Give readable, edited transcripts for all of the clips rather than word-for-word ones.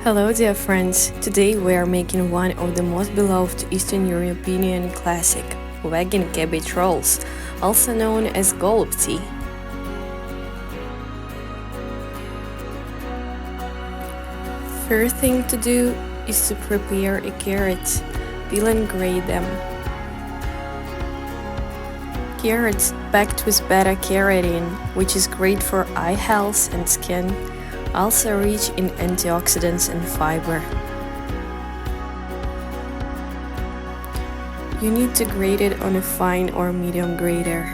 Hello dear friends, today we are making one of the most beloved Eastern European classic, vegan cabbage rolls, also known as Golubtsi. First thing to do is to prepare a carrot, peel and grate them. Carrots packed with beta-carotene, which is great for eye health and skin, also rich in antioxidants and fiber. You need to grate it on a fine or medium grater.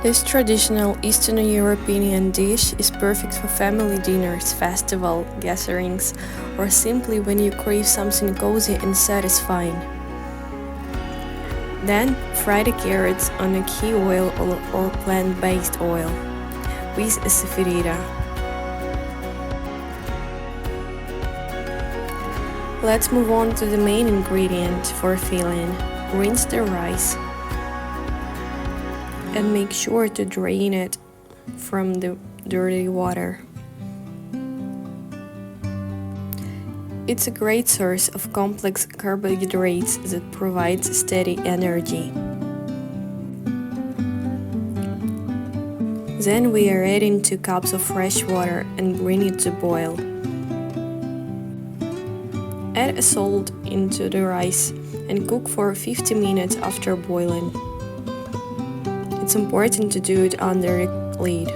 This traditional Eastern European dish is perfect for family dinners, festival gatherings, or simply when you crave something cozy and satisfying. Then, fry the carrots on a ghee oil or plant-based oil with asafetida. Let's move on to the main ingredient for filling. Rinse the rice and make sure to drain it from the dirty water. It's a great source of complex carbohydrates that provides steady energy. Then we are adding 2 cups of fresh water and bring it to boil. Add a salt into the rice and cook for 50 minutes after boiling. It's important to do it under the lid.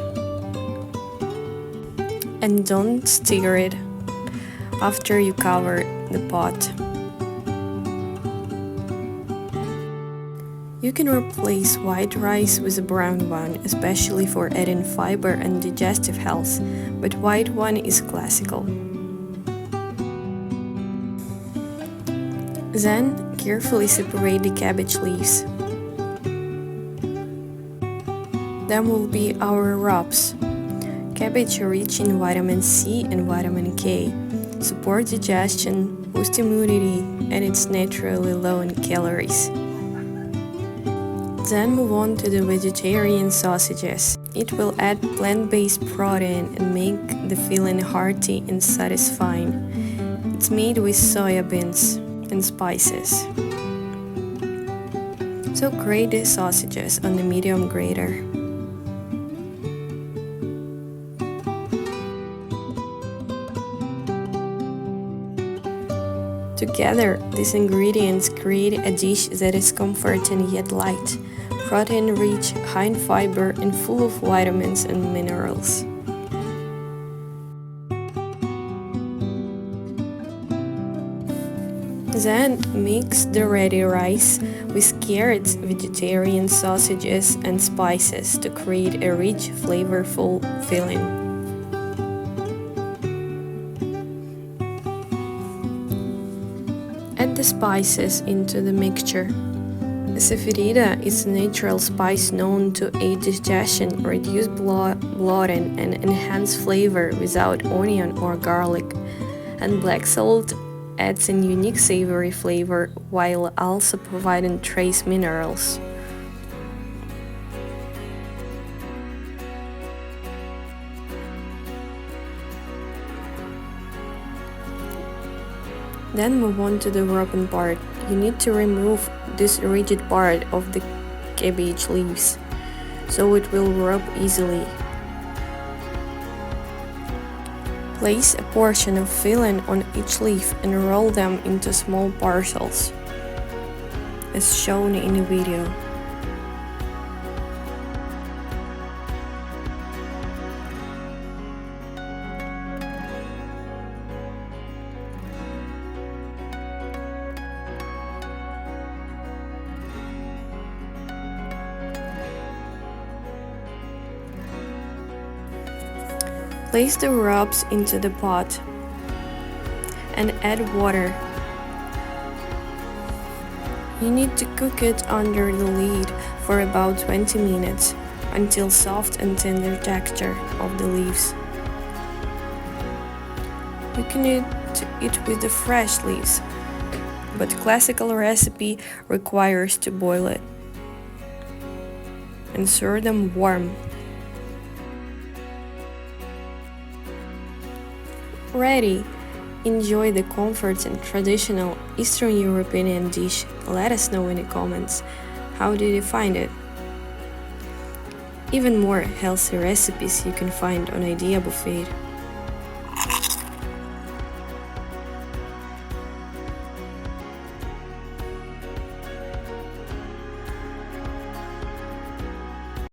And don't stir it after you cover the pot. You can replace white rice with a brown one, especially for adding fiber and digestive health, but white one is classical. Then, carefully separate the cabbage leaves. Then will be our wraps. Cabbage are rich in vitamin C and vitamin K, support digestion, boost immunity, and it's naturally low in calories. Then move on to the vegetarian sausages. It will add plant-based protein and make the filling hearty and satisfying. It's made with soya beans and spices. So grate the sausages on the medium grater. Together, these ingredients create a dish that is comforting yet light, protein-rich, high in fiber, and full of vitamins and minerals. Then mix the ready rice with carrots, vegetarian sausages, and spices to create a rich, flavorful filling. Add the spices into the mixture. Asafetida is a natural spice known to aid digestion, reduce bloating, and enhance flavor without onion or garlic. And black salt adds a unique savory flavor while also providing trace minerals. Then move on to the wrapping part. You need to remove this rigid part of the cabbage leaves, so it will wrap easily. Place a portion of filling on each leaf and roll them into small parcels, as shown in the video. Place the wraps into the pot and add water. You need to cook it under the lid for about 20 minutes until soft and tender texture of the leaves. You can eat it with the fresh leaves, but classical recipe requires to boil it and serve them warm. Ready! Enjoy the comforts and traditional Eastern European dish. Let us know in the comments. How did you find it? Even more healthy recipes you can find on Idea Buffet.